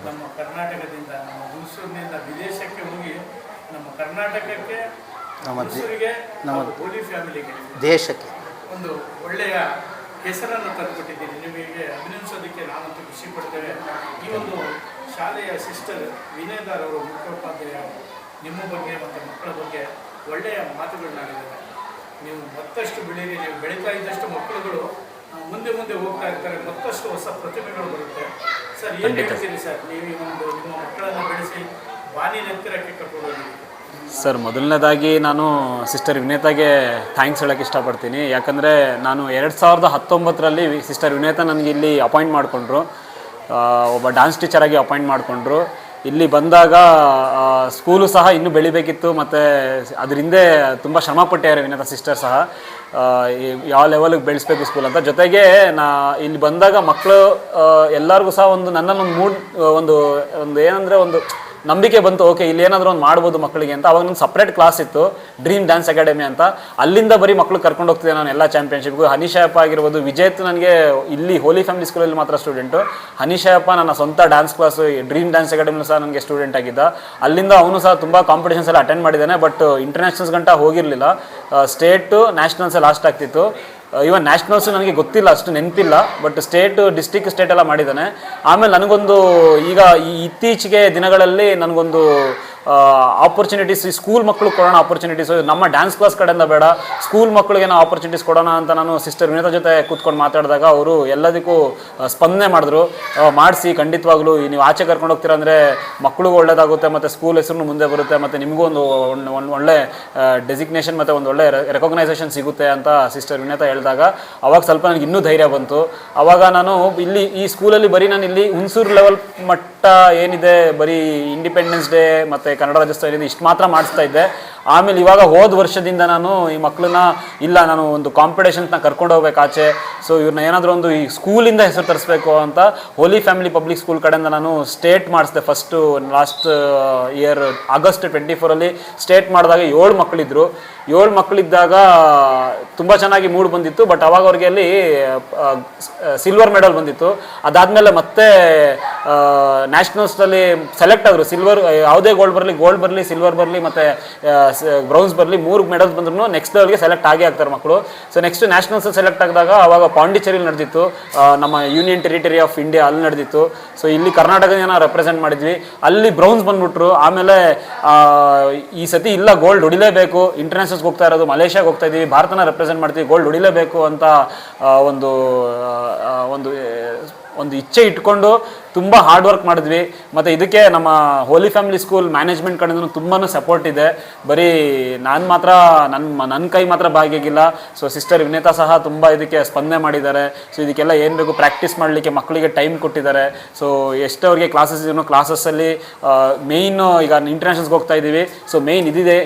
ನಮ್ಮ ಕರ್ನಾಟಕದಿಂದ, ನಮ್ಮ ಹುಣಸೂರಿನಿಂದ ವಿದೇಶಕ್ಕೆ ಹೋಗಿ ನಮ್ಮ ಕರ್ನಾಟಕಕ್ಕೆ, ಹುಣಸೂರಿಗೆ, ನಮ್ಮ ಹೋಲಿ ಫ್ಯಾಮಿಲಿಗೆ, ದೇಶಕ್ಕೆ ಒಂದು ಒಳ್ಳೆಯ ಹೆಸರನ್ನು ತಂದುಕೊಟ್ಟಿದ್ದೀನಿ. ನಿಮಗೆ ಅಭಿನಂದಿಸೋದಕ್ಕೆ ನಾವಂತೂ ಖುಷಿ ಪಡ್ತೇವೆ. ಈ ಒಂದು ಶಾಲೆಯ ಸಿಸ್ಟರ್ ವಿನಯದಾರ್ ಅವರು, ಮುಖ್ಯೋಪಾಧ್ಯಾಯ, ನಿಮ್ಮ ಬಗ್ಗೆ ಮತ್ತು ಮಕ್ಕಳ ಬಗ್ಗೆ ಒಳ್ಳೆಯ ಮಾತುಗಳನ್ನಾಡಿದ್ದಾರೆ. ನೀವು ಮತ್ತಷ್ಟು ಬೆಳೀರಿ. ನೀವು ಬೆಳೀತಾ ಇದ್ದಷ್ಟು ಮಕ್ಕಳುಗಳು ಮುಂದೆ ಹೋಗ್ತಾ ಇರ್ತಾರೆ, ಮತ್ತಷ್ಟು ಹೊಸ ಪ್ರತಿಭೆಗಳು ಬರುತ್ತೆ. ಸರ್, ಏನು ಹೇಳ್ತೀರಿ ಸರ್, ನೀವು ನಿಮ್ಮ ಮಕ್ಕಳನ್ನು ಬೆಳೆಸಿ ಬಾನಿ ಎತ್ತರಕ್ಕೆ ಕರ್ಕೊಂಡು ಹೋಗಿದ್ದೀರಿ? ಸರ್, ಮೊದಲನೇದಾಗಿ ನಾನು ಸಿಸ್ಟರ್ ವಿನೇತಾಗೆ ಥ್ಯಾಂಕ್ಸ್ ಹೇಳೋಕ್ಕೆ ಇಷ್ಟಪಡ್ತೀನಿ. ಯಾಕಂದರೆ ನಾನು 2019ರಲ್ಲಿ ಸಿಸ್ಟರ್ ವಿನೇತಾ ನನಗೆ ಇಲ್ಲಿ ಅಪಾಯಿಂಟ್ ಮಾಡಿಕೊಂಡ್ರು, ಒಬ್ಬ ಡ್ಯಾನ್ಸ್ ಟೀಚರಾಗಿ ಅಪಾಯಿಂಟ್ ಮಾಡಿಕೊಂಡ್ರು. ಇಲ್ಲಿ ಬಂದಾಗ ಸ್ಕೂಲು ಸಹ ಇನ್ನೂ ಬೆಳಿಬೇಕಿತ್ತು, ಮತ್ತು ಅದ್ರ ಹಿಂದೆ ತುಂಬ ಶ್ರಮಪಟ್ಟಿದ್ದಾರೆ ವಿನೇತಾ ಸಿಸ್ಟರ್ ಸಹ, ಯಾವ ಲೆವೆಲಿಗೆ ಬೆಳೆಸ್ಬೇಕು ಸ್ಕೂಲ್ ಅಂತ. ಜೊತೆಗೆ ಇಲ್ಲಿ ಬಂದಾಗ ಮಕ್ಕಳು ಎಲ್ಲರಿಗೂ ಸಹ ನನ್ನನ್ನು ಒಂದು ಏನಂದರೆ ಒಂದು ನಂಬಿಕೆ ಬಂತು. ಓಕೆ, ಇಲ್ಲಿ ಏನಾದರೂ ಒಂದು ಮಾಡ್ಬೋದು ಮಕ್ಕಳಿಗೆ ಅಂತ. ಅವಾಗ ನನ್ನ ಸಪ್ರೇಟ್ ಕ್ಲಾಸ್ ಇತ್ತು, ಡ್ರೀಮ್ ಡ್ಯಾನ್ಸ್ ಅಕಾಡೆಮಿ ಅಂತ. ಅಲ್ಲಿಂದ ಬರೀ ಮಕ್ಕಳು ಕರ್ಕೊಂಡು ಹೋಗ್ತಿದ್ದೆ ನಾನು ಎಲ್ಲ ಚಾಂಪಿಯನ್ಶಿಪ್ಗೂ. ಹನಿಶಯಪ್ಪ ಆಗಿರ್ಬೋದು, ವಿಜೇತ್ ನನಗೆ ಇಲ್ಲಿ ಹೋಲಿ ಫ್ಯಾಮಿಲಿ ಸ್ಕೂಲಲ್ಲಿ ಮಾತ್ರ ಸ್ಟೂಡೆಂಟು. ಹನಿಶಯಪ್ಪ ನನ್ನ ಸ್ವಂತ ಡ್ಯಾನ್ಸ್ ಕ್ಲಾಸು ಡ್ರೀಮ್ ಡ್ಯಾನ್ಸ್ ಅಕಾಡೆಮಿಲೂ ಸಹ ನನಗೆ ಸ್ಟೂಡೆಂಟ್ ಆಗಿದ್ದ. ಅಲ್ಲಿಂದ ಅವನು ಸಹ ತುಂಬ ಕಾಂಪಿಟೇಷನ್ಸ್ ಎಲ್ಲ ಅಟೆಂಡ್ ಮಾಡಿದ್ದಾನೆ. ಬಟ್ ಇಂಟರ್ನ್ಯಾಷನಲ್ಸ್ ಗಂಟ ಹೋಗಿರಲಿಲ್ಲ. ಸ್ಟೇಟು ನ್ಯಾಷನಲ್ಸಲ್ಲಿ ಲಾಸ್ಟ್ ಆಗ್ತಿತ್ತು. ಇವನ್ ನ್ಯಾಷನಲ್ಸು ನನಗೆ ಗೊತ್ತಿಲ್ಲ, ಅಷ್ಟು ನೆನಪಿಲ್ಲ. ಬಟ್ ಸ್ಟೇಟ್ ಎಲ್ಲ ಮಾಡಿದ್ದಾನೆ. ಆಮೇಲೆ ನನಗೊಂದು ಈಗ ಇತ್ತೀಚೆಗೆ ದಿನಗಳಲ್ಲಿ ನನಗೊಂದು ಆಪರ್ಚುನಿಟೀಸ್, ಈ ಸ್ಕೂಲ್ ಮಕ್ಕಳು ಕೊಡೋಣ ಆಪರ್ಚುನಿಟೀಸು, ನಮ್ಮ ಡ್ಯಾನ್ಸ್ ಕ್ಲಾಸ್ ಕಡೆಯಿಂದ ಬೇಡ, ಸ್ಕೂಲ್ ಮಕ್ಕಳಿಗೆ ನಾವು ಆಪರ್ಚುನಿಟೀಸ್ ಕೊಡೋಣ ಅಂತ ನಾನು ಸಿಸ್ಟರ್ ವಿನೇತಾ ಜೊತೆ ಕೂತ್ಕೊಂಡು ಮಾತಾಡಿದಾಗ ಅವರು ಎಲ್ಲದಕ್ಕೂ ಸ್ಪಂದನೆ ಮಾಡಿದ್ರು. ಮಾಡಿಸಿ, ಖಂಡಿತವಾಗ್ಲೂ ನೀವು ಆಚೆ ಕರ್ಕೊಂಡು ಹೋಗ್ತೀರಾ ಅಂದರೆ ಮಕ್ಕಳಿಗೂ ಒಳ್ಳೇದಾಗುತ್ತೆ, ಮತ್ತು ಸ್ಕೂಲ್ ಹೆಸರು ಮುಂದೆ ಬರುತ್ತೆ, ಮತ್ತು ನಿಮಗೂ ಒಂದು ಒಳ್ಳೆ ಡೆಸಿಗ್ನೇಷನ್ ಮತ್ತು ಒಂದು ಒಳ್ಳೆ ರೆಕಗ್ನೈಸೇಷನ್ ಸಿಗುತ್ತೆ ಅಂತ ಸಿಸ್ಟರ್ ವಿನೇತಾ ಹೇಳಿದಾಗ ಅವಾಗ ಸ್ವಲ್ಪ ನನಗೆ ಇನ್ನೂ ಧೈರ್ಯ ಬಂತು. ಆವಾಗ ನಾನು ಇಲ್ಲಿ ಈ ಸ್ಕೂಲಲ್ಲಿ ಬರೀ ನಾನು ಇಲ್ಲಿ ಹುಣಸೂರು ಲೆವೆಲ್ ಮಟ್ಟ ಏನಿದೆ, ಬರೀ ಇಂಡಿಪೆಂಡೆನ್ಸ್ ಡೇ ಮತ್ತು ಕನ್ನಡ ರಾಜ್ಯೋತ್ಸವ ಏನಿದೆ ಇಷ್ಟು ಮಾತ್ರ ಮಾಡಿಸ್ತಾ ಇದ್ದೆ. ಆಮೇಲೆ ಇವಾಗ ಹೋದ ವರ್ಷದಿಂದ ನಾನು ಈ ಮಕ್ಕಳನ್ನ ಇಲ್ಲ ನಾನು ಒಂದು ಕಾಂಪಿಟೇಷನ್ಸ್ನ ಕರ್ಕೊಂಡು ಹೋಗ್ಬೇಕು ಆಚೆ, ಸೊ ಇವ್ರನ್ನ ಏನಾದರೂ ಒಂದು ಈ ಸ್ಕೂಲಿಂದ ಹೆಸರು ತರಿಸ್ಬೇಕು ಅಂತ ಹೋಲಿ ಫ್ಯಾಮಿಲಿ ಪಬ್ಲಿಕ್ ಸ್ಕೂಲ್ ಕಡೆಯಿಂದ ನಾನು ಸ್ಟೇಟ್ ಮಾಡಿಸಿದೆ. First last year August 24 state ಮಾಡಿದಾಗ 7 ಮಕ್ಕಳಿದ್ರು. 7 ಮಕ್ಕಳಿದ್ದಾಗ ತುಂಬ ಚೆನ್ನಾಗಿ ಮೂಡ್ ಬಂದಿತ್ತು. ಬಟ್ ಅವಾಗ ಅವ್ರಿಗೆ ಅಲ್ಲಿ ಸಿಲ್ವರ್ ಮೆಡಲ್ ಬಂದಿತ್ತು. ಅದಾದಮೇಲೆ ಮತ್ತೆ ನ್ಯಾಷನಲ್ಸ್ನಲ್ಲಿ ಸೆಲೆಕ್ಟ್ ಆದರು. ಸಿಲ್ವರ್ ಯಾವುದೇ ಗೋಲ್ಡ್ ಬರಲಿ ಸಿಲ್ವರ್ ಬರಲಿ ಮತ್ತು ಬ್ರೌನ್ಸ್ ಬರಲಿ 3 ಮೆಡಲ್ಸ್ ಬಂದ್ರು ನೆಕ್ಸ್ಟ್ ಲೆವೆಲ್ಗೆ ಸೆಲೆಕ್ಟ್ ಆಗೇ ಆಗ್ತಾರೆ ಮಕ್ಕಳು. ಸೊ ನೆಕ್ಸ್ಟ್ ನ್ಯಾಷನಲ್ಸ್ ಸೆಲೆಕ್ಟ್ ಆಗಿದಾಗ ಅವಾಗ ಪಾಂಡಿಚೇರಿಲಿ ನಡೆದಿತ್ತು, ನಮ್ಮ ಯೂನಿಯನ್ ಟೆರಿಟರಿ ಆಫ್ ಇಂಡಿಯಾ ಅಲ್ಲಿ ನಡೆದಿತ್ತು. ಸೊ ಇಲ್ಲಿ ಕರ್ನಾಟಕನ ರೆಪ್ರೆಸೆಂಟ್ ಮಾಡಿದ್ವಿ, ಅಲ್ಲಿ ಬ್ರೌನ್ಸ್ ಬಂದ್ಬಿಟ್ರು. ಆಮೇಲೆ ಈ ಸತಿ ಇಲ್ಲ ಗೋಲ್ಡ್ ಹೊಡಿಲೇಬೇಕು, ಇಂಟರ್ನ್ಯಾಷನಲ್ಸ್ಗೆ ಹೋಗ್ತಾ ಇರೋದು, ಮಲೇಷ್ಯಾಗೆ ಹೋಗ್ತಾ ಇದ್ದೀವಿ, ಭಾರತನ ರೆಪ್ರೆಸೆಂಟ್ ಮಾಡ್ತೀವಿ, ಗೋಲ್ಡ್ ಹೊಡಿಲೇಬೇಕು ಅಂತ ಒಂದು ಒಂದು ಒಂದು ಇಚ್ಛೆ ಇಟ್ಕೊಂಡು ತುಂಬ ಹಾರ್ಡ್ ವರ್ಕ್ ಮಾಡಿದ್ವಿ. ಮತ್ತು ಇದಕ್ಕೆ ನಮ್ಮ ಹೋಲಿ ಫ್ಯಾಮಿಲಿ ಸ್ಕೂಲ್ ಮ್ಯಾನೇಜ್ಮೆಂಟ್ ಕಡೆಯಿಂದ ತುಂಬಾ ಸಪೋರ್ಟ್ ಇದೆ. ಬರೀ ನಾನು ಮಾತ್ರ ನನ್ನ ಕೈ ಮಾತ್ರ ಭಾಗಿಯಾಗಿಲ್ಲ. ಸೊ ಸಿಸ್ಟರ್ ವಿನೇತಾ ಸಹ ತುಂಬ ಇದಕ್ಕೆ ಸ್ಪಂದನೆ ಮಾಡಿದ್ದಾರೆ. ಸೊ ಇದಕ್ಕೆಲ್ಲ ಏನು ಬೇಕು ಪ್ರಾಕ್ಟೀಸ್ ಮಾಡಲಿಕ್ಕೆ ಮಕ್ಕಳಿಗೆ ಟೈಮ್ ಕೊಟ್ಟಿದ್ದಾರೆ. ಸೊ ಎಷ್ಟು ಅವ್ರಿಗೆ ಕ್ಲಾಸಸ್ ಇದನ್ನು ಕ್ಲಾಸಸ್ಸಲ್ಲಿ ಮೇಯ್ನು ಈಗ ಇಂಟರ್ನ್ಯಾಷನಲ್ಸ್ಗೆ ಹೋಗ್ತಾ ಇದ್ದೀವಿ, ಸೊ ಮೇಯ್ನ್ ಇದಿದೆ,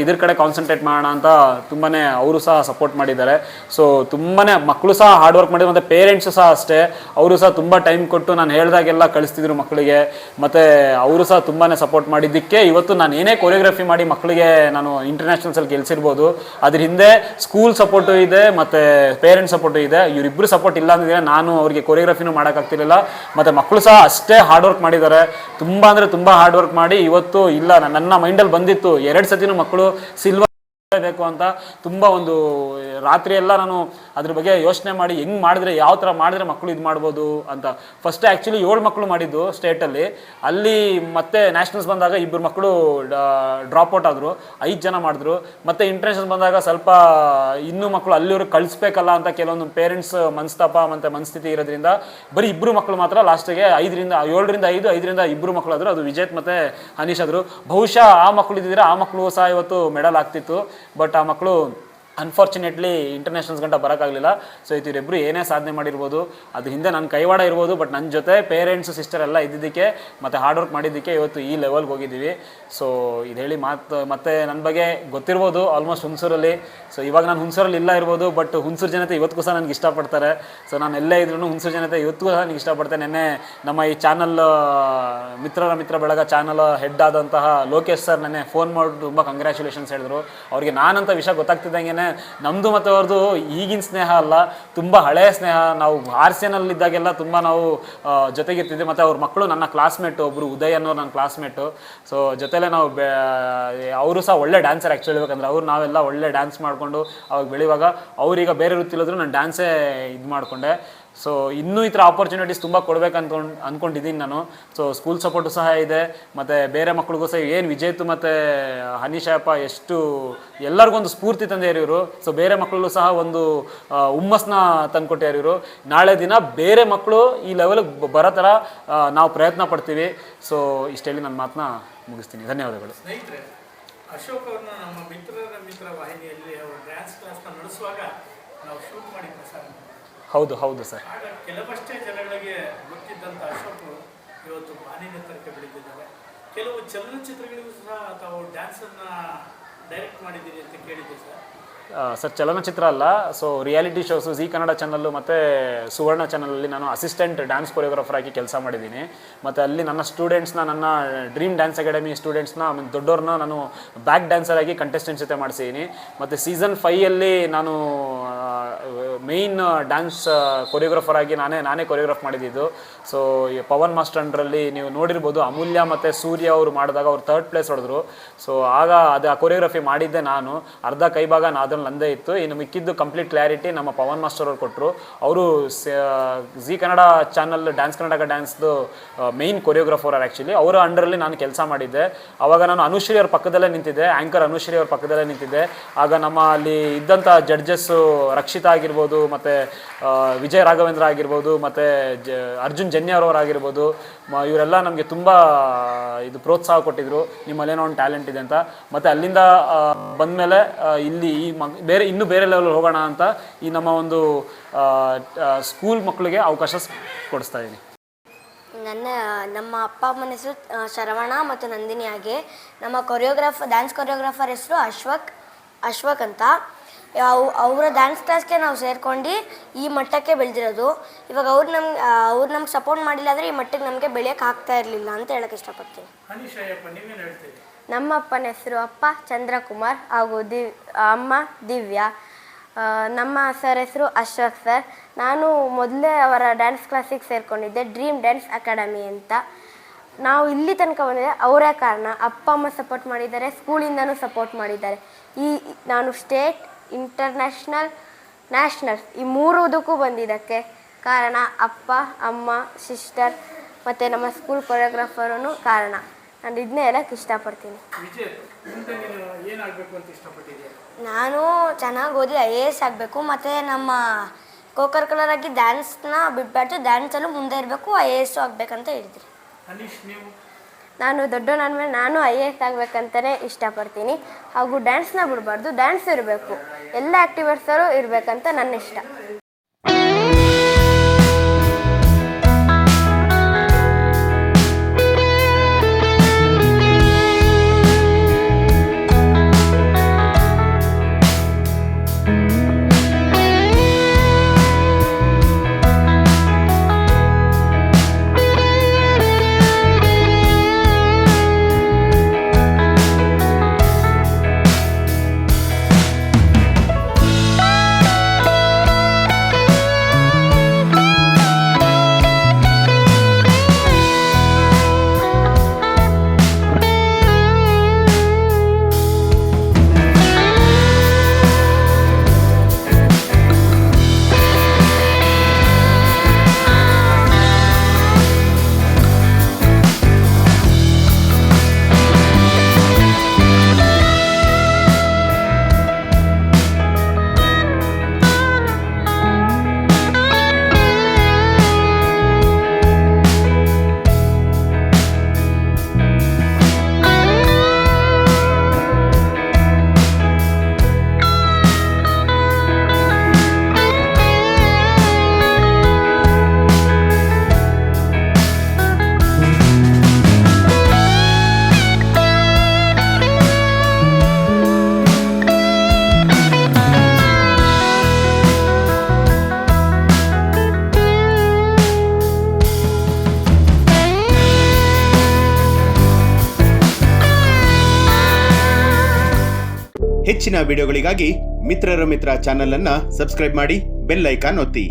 ಇದ್ರ ಕಡೆ ಕಾನ್ಸಂಟ್ರೇಟ್ ಮಾಡೋಣ ಅಂತ ತುಂಬಾ ಅವರು ಸಹ ಸಪೋರ್ಟ್ ಮಾಡಿದ್ದಾರೆ. ಸೊ ತುಂಬಾ ಮಕ್ಕಳು ಸಹ ಹಾರ್ಡ್ ವರ್ಕ್ ಮಾಡಿದ್ರು, ಮತ್ತು ಪೇರೆಂಟ್ಸು ಸಹ ಅಷ್ಟೇ, ಅವರು ಸಹ ತುಂಬ ಟೈಮ್ ಕೊಟ್ಟು ನಾನು ಹೇಳಿದಾಗೆಲ್ಲ ಕಳಿಸ್ತಿದ್ರು ಮಕ್ಕಳಿಗೆ. ಮತ್ತು ಅವರು ಸಹ ತುಂಬಾ ಸಪೋರ್ಟ್ ಮಾಡಿದ್ದಕ್ಕೆ ಇವತ್ತು ನಾನು ಏನೇ ಕೊರಿಯೋಗ್ರಫಿ ಮಾಡಿ ಮಕ್ಕಳಿಗೆ ನಾನು ಇಂಟರ್ನ್ಯಾಷನಲ್ಸಲ್ಲಿ ಗೆಲ್ಸಿರ್ಬೋದು. ಅದ್ರ ಹಿಂದೆ ಸ್ಕೂಲ್ ಸಪೋರ್ಟು ಇದೆ ಮತ್ತು ಪೇರೆಂಟ್ಸ್ ಸಪೋರ್ಟು ಇದೆ. ಇವರಿಬ್ಬರು ಸಪೋರ್ಟ್ ಇಲ್ಲ ಅಂದಿದ್ರೆ ನಾನು ಅವ್ರಿಗೆ ಕೊರಿಯೋಗ್ರಫಿನೂ ಮಾಡೋಕ್ಕಾಗ್ತಿರ್ಲಿಲ್ಲ. ಮತ್ತು ಮಕ್ಕಳು ಸಹ ಅಷ್ಟೇ ಹಾರ್ಡ್ ವರ್ಕ್ ಮಾಡಿದ್ದಾರೆ, ತುಂಬ ಅಂದರೆ ತುಂಬ ಹಾರ್ಡ್ ವರ್ಕ್ ಮಾಡಿ ಇವತ್ತು ಇಲ್ಲ ನನ್ನ ಮೈಂಡಲ್ಲಿ ಬಂದಿತ್ತು 2 ಸತಿನೂ ಮಕ್ಕಳು ಸಿಲ್ವರ್ ಬೇಕು ಅಂತ. ತುಂಬ ಒಂದು ರಾತ್ರಿ ಎಲ್ಲ ನಾನು ಅದ್ರ ಬಗ್ಗೆ ಯೋಚನೆ ಮಾಡಿ ಹೆಂಗೆ ಮಾಡಿದ್ರೆ ಯಾವ ಥರ ಮಾಡಿದ್ರೆ ಮಕ್ಕಳು ಇದು ಮಾಡ್ಬೋದು ಅಂತ. ಫಸ್ಟ್ ಆ್ಯಕ್ಚುಲಿ 7 ಮಕ್ಕಳು ಮಾಡಿದ್ದು ಸ್ಟೇಟಲ್ಲಿ. ಅಲ್ಲಿ ಮತ್ತೆ ನ್ಯಾಷನಲ್ಸ್ ಬಂದಾಗ 2 ಮಕ್ಕಳು ಡ್ರಾಪ್ಔಟ್ ಆದರು, 5 ಜನ ಮಾಡಿದ್ರು. ಮತ್ತು ಇಂಟರ್ನ್ಯಾಷನಲ್ ಬಂದಾಗ ಸ್ವಲ್ಪ ಇನ್ನೂ ಮಕ್ಕಳು ಅಲ್ಲಿವ್ರಿಗೆ ಕಳಿಸ್ಬೇಕಲ್ಲ ಅಂತ ಕೆಲವೊಂದು ಪೇರೆಂಟ್ಸ್ ಮನಸ್ತಾಪ ಮತ್ತು ಮನಸ್ಥಿತಿ ಇರೋದ್ರಿಂದ ಬರೀ 2 ಮಕ್ಕಳು ಮಾತ್ರ ಲಾಸ್ಟಿಗೆ 7 ರಿಂದ 5 5ರಿಂದ 2 ಮಕ್ಕಳು ಆದರು. ಅದು ವಿಜೇತ್ ಮತ್ತು ಹನೀಶ್ ಆದರು. ಬಹುಶಃ ಆ ಮಕ್ಕಳು ಇದ್ದಿದ್ರೆ ಆ ಮಕ್ಕಳು ಸಹ ಇವತ್ತು ಮೆಡಲ್ ಆಗ್ತಿತ್ತು. ಬಟ್ ಆ ಮಕ್ಕಳು ಅನ್ಫಾರ್ಚುನೇಟ್ಲಿ ಇಂಟರ್ನ್ಯಾಷನಲ್ಸ್ ಗಂಟ ಬರೋಕ್ಕಾಗಲಿಲ್ಲ. ಸೊ ಇವರಿಬ್ಬರು ಏನೇ ಸಾಧನೆ ಮಾಡಿರ್ಬೋದು, ಅದು ಹಿಂದೆ ನನ್ನ ಕೈವಾಡ ಇರ್ಬೋದು, ಬಟ್ ನನ್ನ ಜೊತೆ ಪೇರೆಂಟ್ಸು ಸಿಸ್ಟರ್ ಎಲ್ಲ ಇದ್ದಿದ್ದಕ್ಕೆ ಮತ್ತು ಹಾರ್ಡ್ ವರ್ಕ್ ಮಾಡಿದ್ದಕ್ಕೆ ಇವತ್ತು ಈ ಲೆವೆಲ್ಗೆ ಹೋಗಿದ್ದೀವಿ. ಸೊ ಇದು ಹೇಳಿ ಮತ್ತೆ ನನ್ನ ಬಗ್ಗೆ ಗೊತ್ತಿರ್ಬೋದು ಆಲ್ಮೋಸ್ಟ್ ಹುಣಸೂರಲ್ಲಿ. ಸೊ ಇವಾಗ ನಾನು ಹುಣಸೂರಲ್ಲಿ ಇಲ್ಲ ಇರ್ಬೋದು, ಬಟ್ ಹುಣಸೂರು ಜನತೆ ಇವತ್ತಿಗೂ ಸಹ ನನಗೆ ಇಷ್ಟಪಡ್ತಾರೆ. ಸೊ ನಾನು ಎಲ್ಲೇ ಇದ್ರೂ ಹುಣಸೂರು ಜನತೆ ಇವತ್ತಿಗೂ ಸಹ ನನಗೆ ಇಷ್ಟಪಡ್ತಾರೆ. ನೆನ್ನೆ ನಮ್ಮ ಈ ಚಾನಲ್ ಮಿತ್ರ ಬೆಳಗ ಚಾನಲ್ ಹೆಡ್ ಆದಂತಹ ಲೋಕೇಶ್ ಸರ್ ನೆನ್ನೆ ಫೋನ್ ಮಾಡಿ ತುಂಬ ಕಂಗ್ರ್ಯಾಚುಲೇಷನ್ಸ್ ಹೇಳಿದ್ರು. ಅವ್ರಿಗೆ ನಾನಂತ ವಿಷಯ ಗೊತ್ತಾಗ್ತಿದ್ದಂಗೆ ನಮ್ಮದು ಮತ್ತು ಅವ್ರದ್ದು ಈಗಿನ ಸ್ನೇಹ ಅಲ್ಲ, ತುಂಬ ಹಳೆಯ ಸ್ನೇಹ. ನಾವು RCNಲ್ಲಿದ್ದಾಗೆಲ್ಲ ತುಂಬ ನಾವು ಜೊತೆಗಿರ್ತಿದ್ವಿ. ಮತ್ತು ಅವ್ರ ಮಕ್ಕಳು ನನ್ನ ಕ್ಲಾಸ್ಮೇಟು, ಒಬ್ಬರು ಉದಯ್ ಅನ್ನೋರು ನನ್ನ ಕ್ಲಾಸ್ಮೇಟು. ಸೊ ಜೊತೆಲೇ ನಾವು ಅವರು ಸಹ ಒಳ್ಳೆ ಡ್ಯಾನ್ಸರ್ ಆ್ಯಕ್ಚುಲಿ ಹೇಳ್ಬೇಕಂದ್ರೆ. ನಾವೆಲ್ಲ ಒಳ್ಳೆ ಡ್ಯಾನ್ಸ್ ಮಾಡಿಕೊಂಡು ಅವಾಗ ಬೆಳೆಯುವಾಗ ಅವ್ರೀಗ ಬೇರೆ ವೃತ್ತಿಲಿದ್ರು ನಾನು ಡ್ಯಾನ್ಸೇ ಇದು ಮಾಡಿಕೊಂಡೆ. ಸೊ ಇನ್ನೂ ಈ ಥರ ಆಪರ್ಚುನಿಟೀಸ್ ತುಂಬ ಕೊಡಬೇಕು ಅಂದ್ಕೊಂಡಿದ್ದೀನಿ ನಾನು. ಸೊ ಸ್ಕೂಲ್ ಸಪೋರ್ಟು ಸಹ ಇದೆ, ಮತ್ತು ಬೇರೆ ಮಕ್ಳಿಗೂ ಸಹ ಏನು ವಿಜೇತು ಮತ್ತು ಹನೀಶಪ್ಪ ಎಷ್ಟು ಎಲ್ಲರಿಗೊಂದು ಸ್ಫೂರ್ತಿ ತಂದೆ ಇವರು. ಸೊ ಬೇರೆ ಮಕ್ಕಳು ಸಹ ಒಂದು ಹುಮ್ಮಸ್ನ ತಂದುಕೊಟ್ಟಾರ ಇವರು. ನಾಳೆ ದಿನ ಬೇರೆ ಮಕ್ಕಳು ಈ ಲೆವೆಲ್ಗೆ ಬರೋ ಥರ ನಾವು ಪ್ರಯತ್ನ ಪಡ್ತೀವಿ. ಸೊ ಇಷ್ಟೇಳಿ ನನ್ನ ಮಾತನ್ನ ಮುಗಿಸ್ತೀನಿ. ಧನ್ಯವಾದಗಳು. ಸ್ನೇಹಿತರೆ, ಅಶೋಕ್ ಅವ್ರನ್ನ ನಮ್ಮ ಮಿತ್ರ ವಾಹಿನಿಯಲ್ಲಿ ಅವರು ಡ್ಯಾನ್ಸ್ ಕ್ಲಾಸ್ನ ನಡೆಸುವಾಗ ನಾವು ಶೂಟ್ ಮಾಡಿ ಪ್ರಸಾರ ಮಾಡಿದ್ವಿ. ಹೌದು ಸರ್. ಆಗ ಕೆಲವಷ್ಟೇ ಜನಗಳಿಗೆ ಗೊತ್ತಿದ್ದಂಥ ಅಶೋಕ್ ಇವತ್ತು ಮಾನ್ಯತರಕ್ಕೆ ಬೆಳೀತಿದ್ದಾರೆ. ಕೆಲವು ಚಲನಚಿತ್ರಗಳಿಗೂ ಸಹ ತಾವು ಡ್ಯಾನ್ಸನ್ನು ಡೈರೆಕ್ಟ್ ಮಾಡಿದ್ದೀರಿ ಅಂತ ಕೇಳಿದ್ದೆ ಸರ್. ಸರ್ ಚಲನಚಿತ್ರ ಅಲ್ಲ, so reality shows G Kannada channel ಮತ್ತು ಸುವರ್ಣ ಚಾನಲಲ್ಲಿ ನಾನು ಅಸಿಸ್ಟೆಂಟ್ ಡ್ಯಾನ್ಸ್ ಕೊರಿಯೋಗ್ರಾಫರ್ ಆಗಿ ಕೆಲಸ ಮಾಡಿದ್ದೀನಿ. ಮತ್ತು ಅಲ್ಲಿ ನನ್ನ ಸ್ಟೂಡೆಂಟ್ಸ್ನ, ನನ್ನ ಡ್ರೀಮ್ ಡ್ಯಾನ್ಸ್ ಅಕಾಡೆಮಿ ಸ್ಟೂಡೆಂಟ್ಸ್ನ, ದೊಡ್ಡವ್ರನ್ನ ನಾನು ಬ್ಯಾಕ್ ಡ್ಯಾನ್ಸರ್ ಆಗಿ ಕಂಟೆಸ್ಟೆಂಟ್ಸ್ ಜೊತೆ ಮಾಡಿಸಿದ್ದೀನಿ. ಮತ್ತು ಸೀಸನ್ 5 ನಾನು ಮೇಯ್ನ್ ಡ್ಯಾನ್ಸ್ ಕೊರಿಯೋಗ್ರಾಫರ್ ಆಗಿ ನಾನೇ ಕೊರಿಯೋಗ್ರಾಫ್ ಮಾಡಿದ್ದು. ಸೊ ಪವನ್ ಮಾಸ್ಟರ್ ಅಂಡ್ರಲ್ಲಿ ನೀವು ನೋಡಿರ್ಬೋದು, ಅಮೂಲ್ಯ ಮತ್ತು ಸೂರ್ಯ ಅವರು ಮಾಡಿದಾಗ ಅವ್ರು 3rd ಪ್ಲೇಸ್ ಹೊಡೆದ್ರು. ಸೊ ಆಗ ಅದು ಆ ಕೊರಿಯೋಗ್ರಫಿ ಮಾಡಿದ್ದೆ ನಾನು. ಅರ್ಧ ಕೈ ಭಾಗ ಅದ್ರಲ್ಲಿ ನಂದೇ ಇತ್ತು. ಇನ್ನು ಮಿಕ್ಕಿದ್ದು ಕಂಪ್ಲೀಟ್ ಕ್ಲಾರಿಟಿ ನಮ್ಮ ಪವನ್ ಮಾಸ್ಟರ್ ಅವ್ರು ಕೊಟ್ಟರು. ಅವರು ಜಿ ಕನ್ನಡ ಚಾನಲ್ ಡ್ಯಾನ್ಸ್ ಕರ್ನಾಟಕ ಡ್ಯಾನ್ಸ್ದು ಮೇಯ್ನ್ ಕೊರಿಯೋಗ್ರಾಫರ್ ಆ್ಯಕ್ಚುಲಿ. ಅವರ ಅಂಡರಲ್ಲಿ ನಾನು ಕೆಲಸ ಮಾಡಿದ್ದೆ. ಆವಾಗ ನಾನು ಅನುಶ್ರೀ ಅವ್ರ ಪಕ್ಕದಲ್ಲೇ ನಿಂತಿದ್ದೆ, ಆ್ಯಂಕರ್ ಅನುಶ್ರೀ ಅವ್ರ ಪಕ್ಕದಲ್ಲೇ ನಿಂತಿದ್ದೆ. ಆಗ ನಮ್ಮ ಅಲ್ಲಿ ಇದ್ದಂಥ ಜಡ್ಜಸ್ಸು ರಕ್ಷಿತಾ ಆಗಿರ್ಬೋದು, ಮತ್ತು ವಿಜಯ್ ರಾಘವೇಂದ್ರ ಆಗಿರ್ಬೋದು, ಮತ್ತು ಅರ್ಜುನ್ ಜನ್ಯರವರಾಗಿರ್ಬೋದು, ಇವರೆಲ್ಲ ನಮಗೆ ತುಂಬ ಇದು ಪ್ರೋತ್ಸಾಹ ಕೊಟ್ಟಿದ್ರು, ನಿಮ್ಮಲ್ಲೇನೋ ಒಂದು ಟ್ಯಾಲೆಂಟ್ ಇದೆ ಅಂತ. ಮತ್ತು ಅಲ್ಲಿಂದ ಬಂದಮೇಲೆ ಇಲ್ಲಿ ಇನ್ನೂ ಬೇರೆ ಲೆವೆಲ್ ಹೋಗೋಣ ಅಂತ ಈ ನಮ್ಮ ಒಂದು ಸ್ಕೂಲ್ ಮಕ್ಕಳಿಗೆ ಅವಕಾಶ ಕೊಡಿಸ್ತಾ ಇದ್ದೀನಿ. ನಮ್ಮ ಅಪ್ಪ ಅಮ್ಮನ ಹೆಸರು ಶರವಣ ಮತ್ತು ನಂದಿನಿ. ಹಾಗೆ ನಮ್ಮ ಡ್ಯಾನ್ಸ್ ಕೊರಿಯೋಗ್ರಾಫರ್ ಹೆಸರು ಅಶ್ವಕ್ ಅಂತ. ಅವರ ಡ್ಯಾನ್ಸ್ ಕ್ಲಾಸ್ಗೆ ನಾವು ಸೇರ್ಕೊಂಡು ಈ ಮಟ್ಟಕ್ಕೆ ಬೆಳೆದಿರೋದು. ಇವಾಗ ಅವ್ರು ನಮ್ಗೆ ಸಪೋರ್ಟ್ ಮಾಡಿಲ್ಲ ಅಂದರೆ ಈ ಮಟ್ಟಕ್ಕೆ ನಮಗೆ ಬೆಳೆಯೋಕೆ ಆಗ್ತಾ ಇರಲಿಲ್ಲ ಅಂತ ಹೇಳಕ್ಕೆ ಇಷ್ಟಪಡ್ತೀನಿ. ನಮ್ಮ ಅಪ್ಪನ ಹೆಸರು ಅಪ್ಪ ಚಂದ್ರಕುಮಾರ್ ಹಾಗೂ ಅಮ್ಮ ದಿವ್ಯಾ. ನಮ್ಮ ಸರ್ ಹೆಸರು ಅಶ್ವಕ್ ಸರ್. ನಾನು ಮೊದಲೇ ಅವರ ಡ್ಯಾನ್ಸ್ ಕ್ಲಾಸಿಗೆ ಸೇರಿಕೊಂಡಿದ್ದೆ, ಡ್ರೀಮ್ ಡ್ಯಾನ್ಸ್ ಅಕಾಡೆಮಿ ಅಂತ. ನಾವು ಇಲ್ಲಿ ತನಕ ಬಂದಿದ್ದೆ ಅವರೇ ಕಾರಣ. ಅಪ್ಪ ಅಮ್ಮ ಸಪೋರ್ಟ್ ಮಾಡಿದ್ದಾರೆ, ಸ್ಕೂಲಿಂದನೂ ಸಪೋರ್ಟ್ ಮಾಡಿದ್ದಾರೆ. ನಾನು ಸ್ಟೇಟ್, ಇಂಟರ್ನ್ಯಾಷನಲ್, ನ್ಯಾಷನಲ್ಸ್ ಈ 3 ಬಂದಿದ್ದಕ್ಕೆ ಕಾರಣ ಅಪ್ಪ, ಅಮ್ಮ, ಸಿಸ್ಟರ್ ಮತ್ತು ನಮ್ಮ ಸ್ಕೂಲ್ ಕೊರಿಯೋಗ್ರಾಫರೂ ಕಾರಣ. ನಾನು ಇದನ್ನೇ ಹೇಳಕ್ಕೆ ಇಷ್ಟಪಡ್ತೀನಿ. ನಾನು ಚೆನ್ನಾಗಿ ಓದಿ IAS ಆಗಬೇಕು ಮತ್ತು ನಮ್ಮ ಕರಿಕ್ಯುಲರ್ ಆಗಿ ಡ್ಯಾನ್ಸ್ನ ಬಿಡಬಾರ್ದು, ಡ್ಯಾನ್ಸಲ್ಲೂ ಮುಂದೆ ಇರಬೇಕು, IAS ಆಗಬೇಕಂತ ಹೇಳಿದ್ರಿ. ನಾನು ದೊಡ್ಡವನಾದ್ಮೇಲೆ ನಾನು IAS ಆಗಬೇಕಂತಲೇ ಇಷ್ಟಪಡ್ತೀನಿ. ಹಾಗೂ ಡ್ಯಾನ್ಸ್ನ ಬಿಡಬಾರ್ದು, ಡ್ಯಾನ್ಸ್ ಇರಬೇಕು, ಎಲ್ಲ ಆ್ಯಕ್ಟಿವಿಟೀಸರು ಇರಬೇಕಂತ ನನ್ನ ಇಷ್ಟ. ಹೆಚ್ಚಿನ ವಿಡಿಯೋಗಳಿಗಾಗಿ ಮಿತ್ರರ ಮಿತ್ರ ಚಾನೆಲ್ ಅನ್ನು ಸಬ್ಸ್ಕ್ರೈಬ್ ಮಾಡಿ, ಬೆಲ್ ಐಕಾನ್ ಒತ್ತಿ.